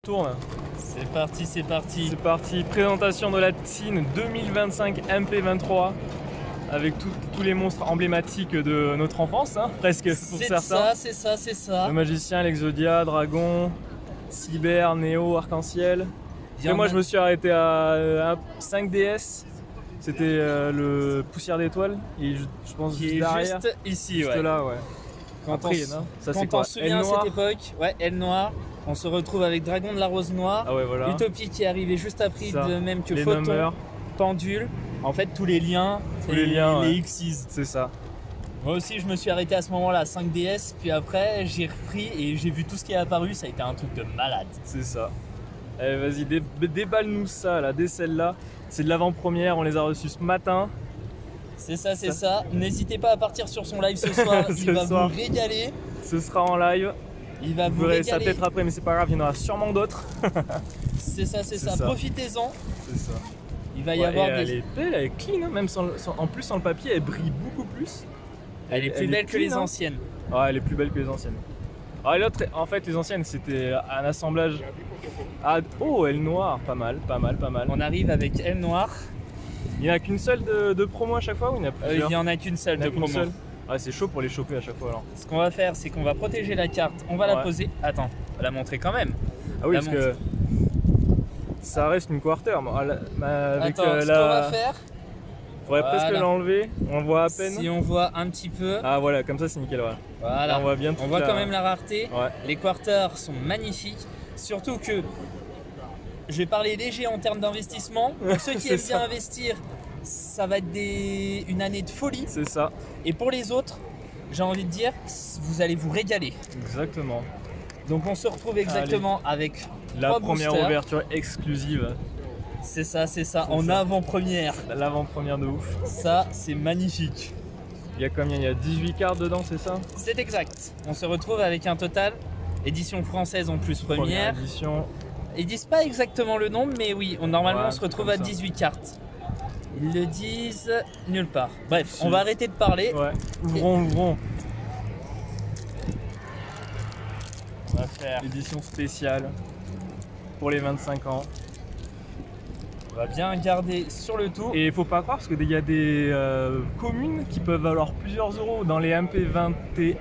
Tourne. C'est parti, c'est parti. C'est parti, présentation de la TIN 2025 MP23 avec tous les monstres emblématiques de notre enfance, hein, presque pour certains. C'est ça. Le magicien, l'Exodia, Dragon, Cyber, Néo, Arc-en-Ciel. Et moi je me suis arrêté à 5DS, c'était le Poussière d'étoiles, et je pense qui juste est derrière. juste ici, juste ouais. là, ouais. Quand Après, on, non ça, quand c'est quoi on se souvient à cette époque, ouais, Elle Noire, on se retrouve avec Dragon de la Rose Noire, Ah ouais, voilà. Utopie qui est arrivé juste après, Ça. de même que Les Photon, numbers. Pendule. En fait, tous les liens, ouais. Xyz. C'est ça. Moi aussi, je me suis arrêté à ce moment-là à 5DS, puis après, j'ai repris et j'ai vu tout ce qui est apparu, ça a été un truc de malade. C'est ça. Allez, vas-y, déballe-nous ça, là, dès celle-là. C'est de l'avant-première, on les a reçus ce matin. C'est ça. N'hésitez pas à partir sur son live ce soir, il va vous régaler. Ce sera en live. Il va Vous vous verrez régaler. ça peut-être après, mais c'est pas grave, il y en aura sûrement d'autres. C'est ça. ça. Profitez-en. C'est ça. Il va y avoir Elle des. est belle, elle est clean, hein, même en plus sans le papier, elle brille beaucoup plus. Elle est plus belle que les anciennes. Ah, elle est plus belle que les anciennes. Ah, l'autre, en fait, les anciennes, c'était un assemblage. Oh, elle noire, pas mal. On arrive avec Elle Noire. Il n'y en a qu'une seule de promo à chaque fois ou il y en a plusieurs? Il n'y en a qu'une seule de promo. Ah, c'est chaud pour les choper à chaque fois alors. Ce qu'on va faire, c'est qu'on va protéger la carte. On va la poser. Attends, on va la montrer quand même. Ah oui, La parce que ça reste une quarter. Avec Attends, ce qu'on va faire. Faudrait presque l'enlever. On le voit à peine. Si on voit un petit peu. Ah voilà, comme ça c'est nickel. Voilà. Là, on voit bien. On voit quand même la rareté. Ouais. Les quarters sont magnifiques. Surtout que je vais parler léger en termes d'investissement. Pour ceux qui aiment bien investir, ça va être une année de folie. C'est ça. Et pour les autres, j'ai envie de dire, vous allez vous régaler. Exactement. Donc on se retrouve exactement avec la 3 première boosters. ouverture exclusive. C'est ça, en avant-première. L'avant-première de ouf. Ça, c'est magnifique. Il y a combien? Il y a 18 cartes dedans, c'est ça? C'est exact. On se retrouve avec un total, édition française en plus première. Édition. Ils disent pas exactement le nombre, mais oui, normalement on se retrouve à 18 cartes. Ils le disent nulle part. Bref, on va arrêter de parler. Ouais, ouvrons. On va faire édition spéciale pour les 25 ans. On va bien garder sur le tout. Et il faut pas croire parce qu'il y a des communes qui peuvent valoir plusieurs euros. Dans les MP21,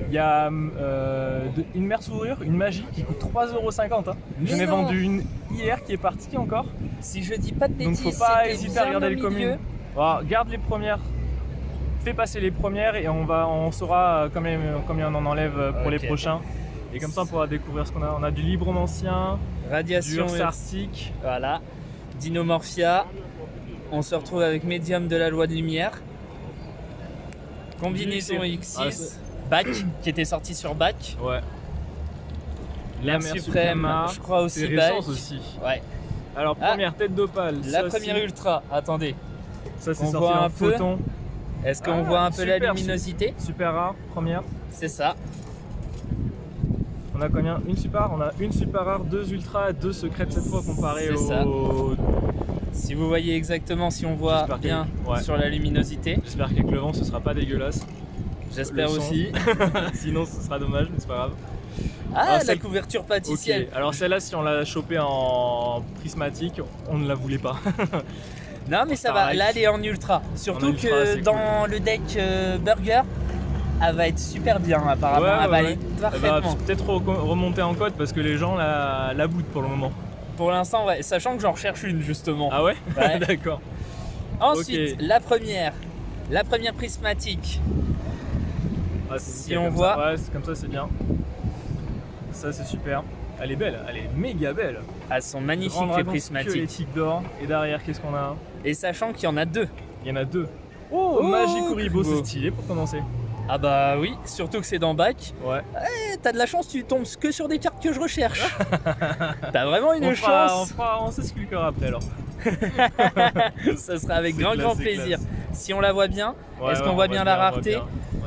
il y a une mère sourire, une magie qui coûte 3,50 €. Hein. J'en ai vendu une hier qui est partie encore. Si je dis pas de bêtises, donc faut pas hésiter à regarder les communes. Voilà, garde les premières, fais passer les premières et on saura combien on en enlève pour les prochains. Et comme ça on pourra découvrir ce qu'on a. On a du Libromancien, Radiation du Sarstic. Voilà. Dinomorphia, on se retrouve avec Médium de la loi de lumière, combinaison X6, Bac qui était sorti sur Bac, ouais. La suprême, je crois aussi c'est Bac. récent aussi. Ouais. Alors première tête d'opale. La première ultra, attendez. Ça c'est sorti voit en Photon. Est-ce qu'on voit un peu la luminosité? Super rare, première. C'est ça. On a combien? Une super rare, on a une super rare, 2 ultra, 2 secrètes cette fois comparé au... Si vous voyez exactement, si on voit bien sur la luminosité. J'espère qu'avec le vent ce sera pas dégueulasse. J'espère aussi. Sinon ce sera dommage, mais c'est pas grave. Ah, la couverture pâtissière. Okay. Alors celle-là, si on l'a chopée en prismatique, on ne la voulait pas. Non mais ça va, là elle est en ultra. Surtout que dans le deck burger, elle va être super bien apparemment, elle va aller parfaitement. Elle va peut-être remonter en cote parce que les gens la boutent pour le moment. Pour l'instant, ouais, sachant que j'en recherche une justement. Ah ouais, d'accord. Ensuite, la première prismatique. Ah, si on voit... Ouais, comme ça c'est bien. Ça c'est super. Elle est belle, elle est méga belle. Elles sont magnifiques les prismatiques. Squelettique d'or. Et derrière, qu'est-ce qu'on a? Et sachant qu'il y en a 2. Il y en a 2. Oh, Magic Kuriboh, c'est stylé pour commencer. Ah bah oui, surtout que c'est dans Bac. Ouais. T'as de la chance, tu tombes que sur des cartes que je recherche. T'as vraiment une chance. On s'expliquera après alors. Ça sera avec grand plaisir. Si on la voit bien, est-ce qu'on voit bien la rareté?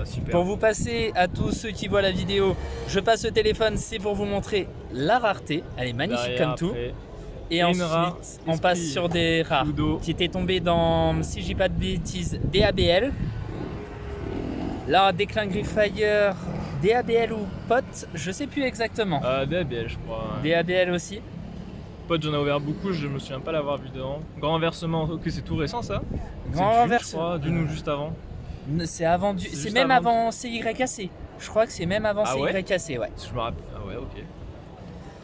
Super. Pour vous passer à tous ceux qui voient la vidéo, je passe le téléphone, c'est pour vous montrer la rareté. Elle est magnifique comme tout. Et ensuite, on passe sur des rares qui étaient tombés dans, si je dis pas de bêtises, DABL. Là, Déclin Griffire DABL ou POT, je sais plus exactement. DABL, je crois. Ouais. DABL aussi. POT, j'en ai ouvert beaucoup, je me souviens pas l'avoir vu dedans. Grand renversement, ok, c'est tout récent ça. Grand renversement. D'une ou juste avant. C'est avant du. C'est même avant CYAC. Je crois que c'est même avant CYAC, ouais. Je me rappelle. Ah ouais, ok.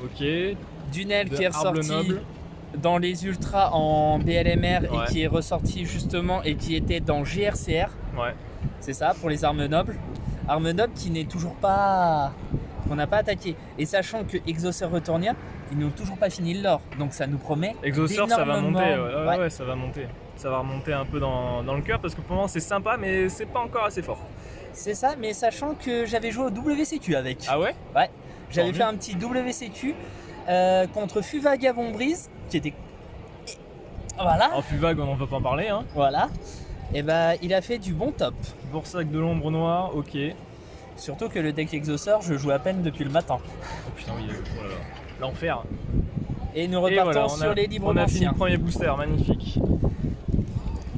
Ok. Dunel qui est ressorti dans les Ultras en BLMR et qui est ressorti justement et qui était dans GRCR. Ouais. C'est ça, pour les armes nobles. Armes nobles qui n'est toujours pas... qu'on n'a pas attaqué. Et sachant que Exauceur Retournia, ils n'ont toujours pas fini le lore. Donc ça nous promet Exauceur, ça va monter. Ouais, ça va monter. Ça va remonter un peu dans le cœur parce que pour le moment c'est sympa mais c'est pas encore assez fort. C'est ça, mais sachant que j'avais joué au WCQ avec. Ah ouais? Ouais. J'avais fait un petit WCQ contre Fuvag Avonbrise qui était... Voilà. En Fuvag, on n'en peut pas en parler. Hein. Voilà. Et bah, il a fait du bon top. Boursac de l'ombre noire, ok. Surtout que le deck Exauceur, je joue à peine depuis le matin. Oh putain, oui, oh là là. L'enfer. Et nous repartons sur les libres anciens. On a fini le premier booster, magnifique.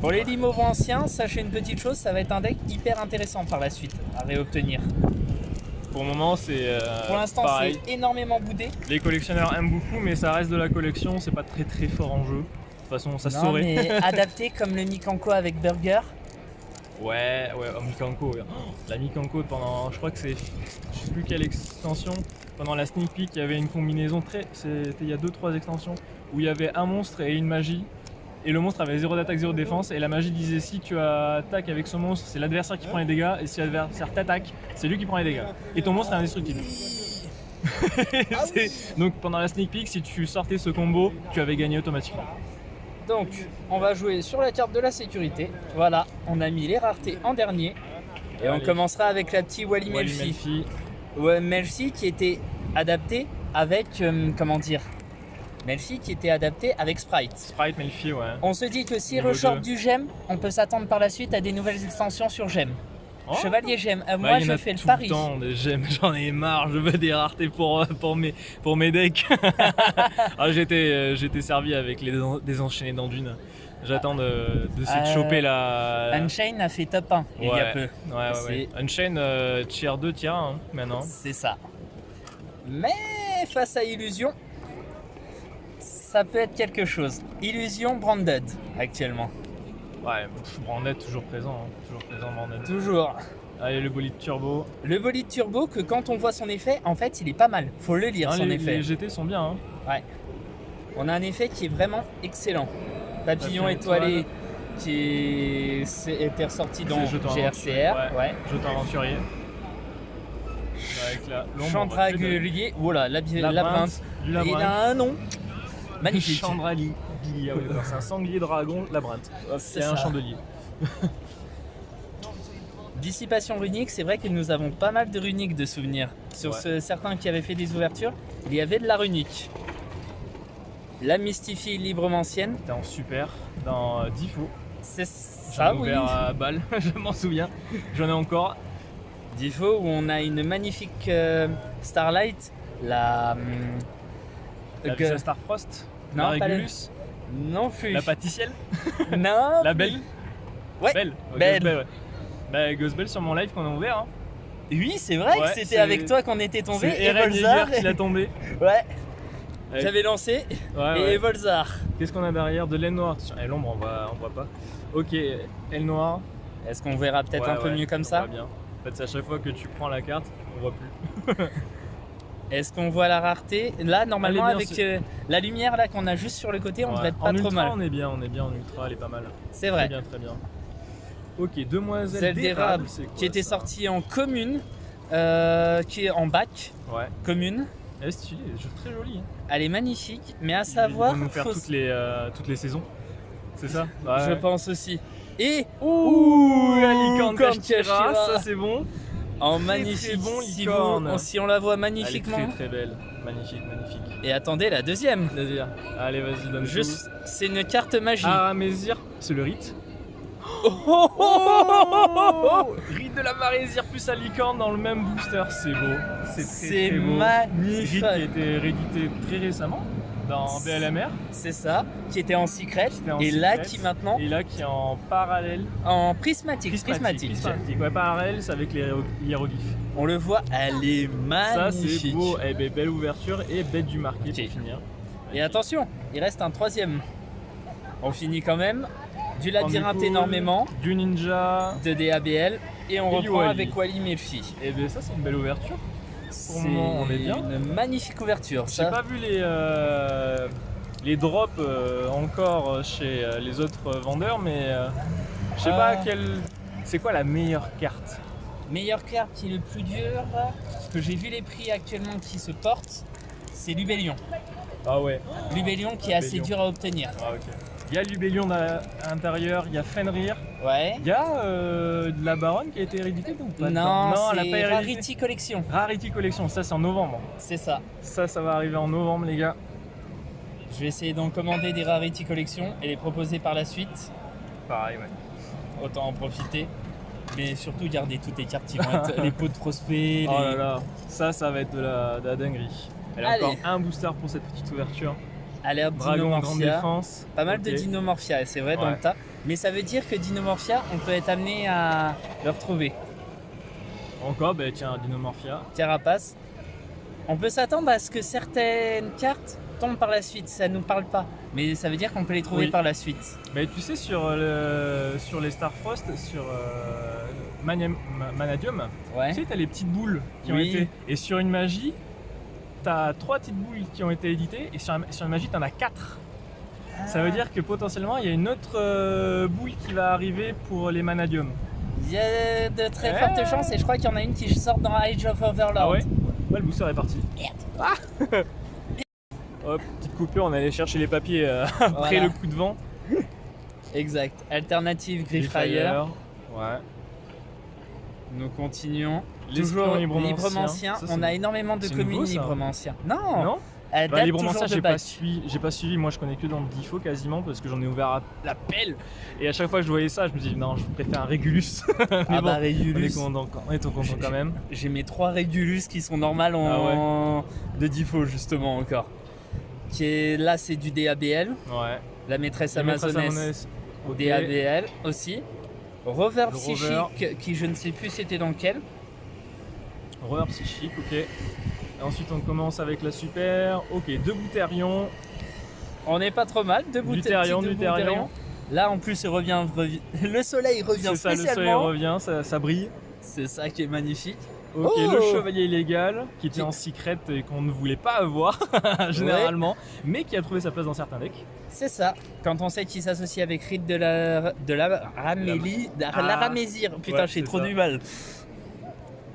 Pour les libres anciens, sachez une petite chose, ça va être un deck hyper intéressant par la suite à réobtenir. Pour le moment, c'est pour l'instant, c'est énormément boudé. Les collectionneurs aiment beaucoup, mais ça reste de la collection, c'est pas très très fort en jeu. De toute façon, ça se saurait. Mais adapté comme le Mikanko avec Burger. Ouais, Mikanko. La Mikanko pendant, je crois que c'est, je sais plus quelle extension. Pendant la sneak peek, il y avait une combinaison c'était il y a 2-3 extensions où il y avait un monstre et une magie. Et le monstre avait 0 d'attaque, 0 de défense. Et la magie disait si tu attaques avec ce monstre, c'est l'adversaire qui prend les dégâts. Et si l'adversaire t'attaque, c'est lui qui prend les dégâts. Et ton monstre est indestructible. Donc pendant la sneak peek, si tu sortais ce combo, tu avais gagné automatiquement. Donc on va jouer sur la carte de la sécurité. Voilà, on a mis les raretés en dernier. Et on commencera avec la petite Wally Melfi. Ouais, Melfi qui était adapté avec, comment dire, Melfi qui était adapté avec Sprite. Sprite, Melfi, ouais. On se dit que si reshort du gemme, on peut s'attendre par la suite à des nouvelles extensions sur gemme. Oh. Chevalier gemme, moi je fais le pari. Des gemmes, j'en ai marre, je veux des raretés pour mes decks. J'étais servi avec les désenchaînés d'Anduin. J'attends d'essayer de choper la... Unchained a fait top 1 il y a peu. Ouais. Unchained tier 2, tier 1 maintenant. C'est ça. Mais face à Illusion, ça peut être quelque chose. Illusion Branded actuellement. Ouais, Branded toujours présent. Toujours présent Branded. Toujours. Allez, le bolide turbo. Le bolide turbo que quand on voit son effet, en fait il est pas mal. Faut le lire son effet. Les GT sont bien. Hein. Ouais. On a un effet qui est vraiment excellent. Papillon étoilé qui était ressorti dans GRCR. Ouais. Jeton aventurier. Avec Chandragulier. Voilà, labyrinthe. Il a un nom. Magnifique. Chandragulier. C'est un sanglier dragon labyrinthe. C'est un chandelier. Dissipation runique, c'est vrai que nous avons pas mal de runiques de souvenirs. Sur certains qui avaient fait des ouvertures, il y avait de la runique. La Mystifie librement ancienne. C'était en super dans Difo. C'est ça, oui. Ouvert à balle, je m'en souviens. J'en ai encore. Difo où on a une magnifique Starlight. La Starfrost. Non, la Régulus. Non plus. La Pâtissielle. Non. La Belle. Ouais. Belle. Belle. Bah, Ghostbell sur mon live qu'on a ouvert. Hein. Oui, c'est vrai que c'était avec toi qu'on était tombé. C'est Evolzar qui l'a tombé. Ouais. J'avais lancé et Evolzar. Qu'est-ce qu'on a derrière? De l'aile noire. Et l'ombre, on voit pas. Ok, aile noire. Est-ce qu'on verra peut-être un peu mieux comme ça? Bien. En fait, c'est à chaque fois que tu prends la carte, on voit plus. Est-ce qu'on voit la rareté? Là, normalement, avec la lumière là qu'on a juste sur le côté, on devrait être pas trop mal. On est bien en ultra, elle est pas mal. C'est vrai. Très bien. Ok, Demoiselle d'érable qui était sortie en commune, qui est en bac. Ouais. Commune. Elle est stylée, elle est très jolie. Elle est magnifique, mais à savoir. Ils vont nous faire toutes les saisons. C'est ça? Je pense aussi. Et. La licorne Kashira, ça c'est bon. En magnifique, très bon, si on la voit magnifiquement. Elle est très belle, magnifique. Et attendez la deuxième. Allez, vas-y, donne juste. C'est une carte magie. Aramésir, c'est le rite. Rite de la Marésir plus la licorne dans le même booster, c'est beau. C'est magnifique. Rite qui a été réédité très récemment. dans BLMR. C'est ça, qui était en secret. Et là qui maintenant. Et là qui est en parallèle. En prismatique. Ouais, parallèle, c'est avec les hiéroglyphes. On le voit, elle est magnifique. Ça c'est beau, belle ouverture et bête du marqué pour finir. Et attention, il reste un troisième. On finit quand même. Du labyrinthe énormément. Du ninja. De DABL. Et on reprend avec Wally Melfi. Et bien ça c'est une belle ouverture. Pour le moment on est bien. Une magnifique ouverture. J'ai pas vu les drops encore chez les autres vendeurs, mais je sais pas c'est quoi la meilleure carte. Meilleure carte qui est le plus dur, parce que j'ai vu les prix actuellement qui se portent, c'est Lubellion. Ah ouais. Lubellion qui est assez dur à obtenir. Ah ok. Il y a Lubellion à l'intérieur, il y a Fenrir. Ouais. Il y a de la Baronne qui a été héréditée ou pas? Non, c'est Rarity Collection. Rarity Collection, ça c'est en novembre. C'est ça. Ça va arriver en novembre les gars. Je vais essayer d'en commander des Rarity Collection et les proposer par la suite. Pareil, ouais. Autant en profiter. Mais surtout garder toutes les cartes qui vont être les pots de prospect. Oh là là, ça va être de la dinguerie. Allez, encore un booster pour cette petite ouverture. Allez hop, Dragon en grande défense. Pas mal de Dinomorphia, c'est vrai, dans le tas. Mais ça veut dire que Dinomorphia, on peut être amené à le retrouver. Encore, tiens, Dinomorphia. Carapace. On peut s'attendre à ce que certaines cartes tombent par la suite, ça nous parle pas. Mais ça veut dire qu'on peut les trouver par la suite. Tu sais, sur les Starfrost, sur Manadium, tu sais, t'as les petites boules qui ont été. Et sur une magie, t'as 3 petites boules qui ont été éditées, et sur une magie, t'en as 4. Ça veut dire que potentiellement, il y a une autre boule qui va arriver pour les Manadium. Il y a de très fortes chances, et je crois qu'il y en a une qui sort dans Age of Overlord. Ah ouais, le booster est parti. Merde. Hop, petite coupure, on allait chercher les papiers après le coup de vent. Exact. Alternative Griffryer. Ouais. Nous continuons. Toujours Libromancien. On a énormément de communes Libromancien. Non. Libromancien, j'ai pas suivi. Moi, je connais que dans le Difo quasiment parce que j'en ai ouvert à la pelle. Et à chaque fois que je voyais ça, je me dis non, je préfère un Régulus. Mais Régulus. On est content quand même. J'ai mes 3 Régulus qui sont normales de Difo justement encore. Là, c'est du DABL. Ouais. La maîtresse amazonesse. DABL aussi. Rover psychique, qui je ne sais plus c'était dans lequel. Rover psychique, ok. Et ensuite on commence avec la super. Ok, 2 Bouterion. On n'est pas trop mal, 2 Bouterion. Là en plus le soleil revient spécialement. C'est ça, le soleil revient, ça brille. C'est ça qui est magnifique. Ok, le chevalier illégal qui était en secret et qu'on ne voulait pas avoir généralement, mais qui a trouvé sa place dans certains decks. C'est ça. Quand on sait qu'il s'associe avec Rite de la Ramésir. Putain, j'ai trop du mal.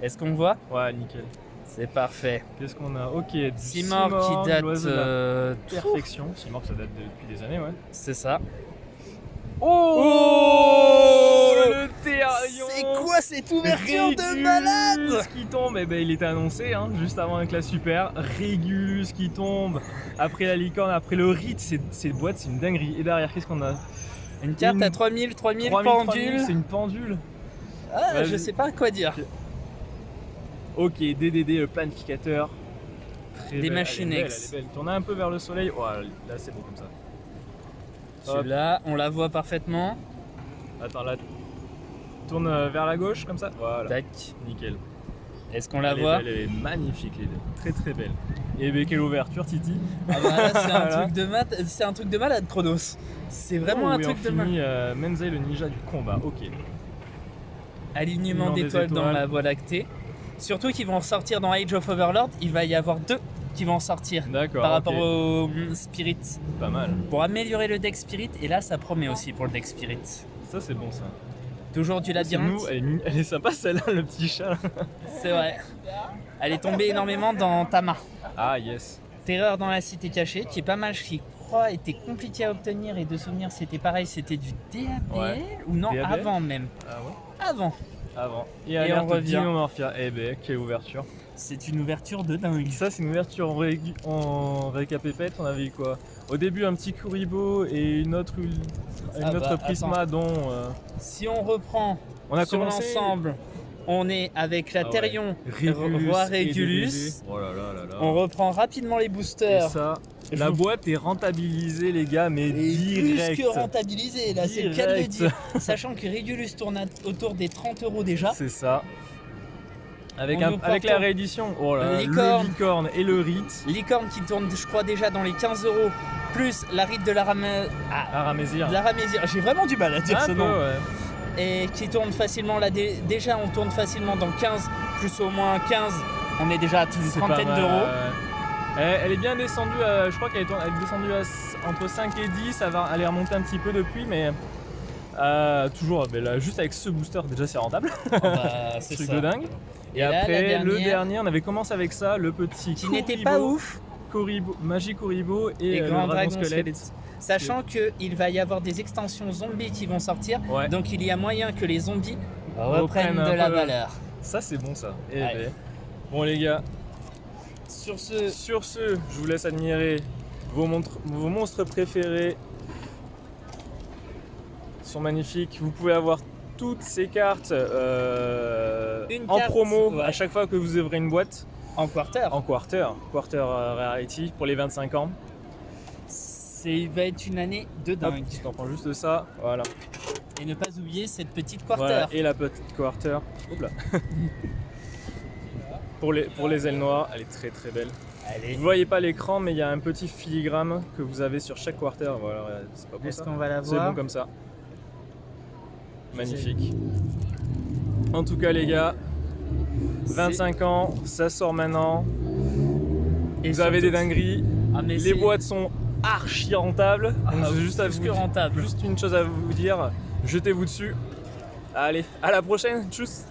Est-ce qu'on voit? Ouais, nickel. C'est parfait. Qu'est-ce qu'on a? Ok, Simorgh qui date de perfection. Simorgh, ça date depuis des années, ouais. C'est ça. Oh, le Therion. C'est quoi cette ouverture de malade qui tombe, il était annoncé juste avant avec la super. Régulus qui tombe, après la licorne, après le rite, ces boîtes c'est une dinguerie. Et derrière qu'est-ce qu'on a? Une carte à 3000 pendule. C'est une pendule. Je sais pas quoi dire. Ok, DDD, le planificateur. Des machines X. Tournez un peu vers le soleil. Oh, là c'est beau comme ça. Celui-là, on la voit parfaitement. Attends, là, tourne vers la gauche comme ça. Voilà. Tac. Nickel. Est-ce qu'on la voit? Elle est magnifique, les deux. Très très belle. Et quelle ouverture, Titi. Là, c'est un truc de malade, Chronos. C'est vraiment un truc de malade. Menzai, le ninja du combat. Ok. Alignement d'étoiles dans la Voie lactée. Surtout qu'ils vont ressortir dans Age of Overlord. Il va y avoir 2 qui vont sortir par rapport au Spirit. Pas mal. Pour améliorer le deck Spirit, et là ça promet aussi pour le deck Spirit. Ça c'est bon ça. Toujours du labyrinthe. Elle est sympa celle-là, le petit chat. C'est vrai. Elle est tombée énormément dans Tama. Ah yes. Terreur dans la cité cachée, qui est pas mal, qui crois était compliqué à obtenir, et de souvenir c'était pareil, c'était du DABL ou non DABL avant même. Ah ouais. Avant. Et on revient. Dinomorphia. Quelle ouverture. C'est une ouverture de dingue. Ça, c'est une ouverture en récapépète. On avait eu quoi? Au début, un petit Kuribo et une autre Prisma dont. Si on reprend sur l'ensemble, on est avec la Therion, voire Régulus. Oh là là là là. On reprend rapidement les boosters. Et ça, La boîte est rentabilisée, les gars, mais direct. Plus que rentabilisée, là, c'est le cas de le dire. Sachant que Régulus tourne autour des 30 € déjà. C'est ça. Avec la réédition, oh là, le licorne et le rite. Licorne qui tourne, je crois, déjà dans les 15 €, plus la rite de l'Aramésir. J'ai vraiment du mal à dire ce nom. Ouais. Et qui tourne facilement, là, déjà on tourne facilement dans 15, plus au moins 15, on est déjà à une trentaine d'euros. Elle est bien descendue, je crois qu'elle est descendue entre 5 et 10, elle est remontée un petit peu depuis, mais toujours, là, juste avec ce booster, déjà c'est rentable. C'est truc ça. de dingue. Et après, le dernier, on avait commencé avec ça, le petit qui n'était pas ouf. Magie Kuribo et Grand Dragon Dragon Squelette. Sachant qu'il va y avoir des extensions zombies qui vont sortir, donc il y a moyen que les zombies reprennent de la valeur. Ça c'est bon ça. Bon les gars, sur ce, je vous laisse admirer vos monstres préférés. Ils sont magnifiques. Vous pouvez avoir toutes ces cartes en promo à chaque fois que vous ouvrez une boîte. En quarter Rarity pour les 25 ans. Il va être une année de dingue. Tu t'en prends juste ça, voilà. Et ne pas oublier cette petite quarter. Voilà, et la petite quarter. Hop là. pour les ailes noires, elle est très très belle. Vous ne voyez pas l'écran, mais il y a un petit filigrane que vous avez sur chaque quarter. Voilà, c'est pas beau. Est-ce qu'on va la voir? C'est bon comme ça. Magnifique. En tout cas les gars, 25 ans, ça sort maintenant. Et vous avez des dingueries. Les boîtes sont archi rentables. Juste une chose à vous dire, jetez-vous dessus. Allez, à la prochaine. Tchuss.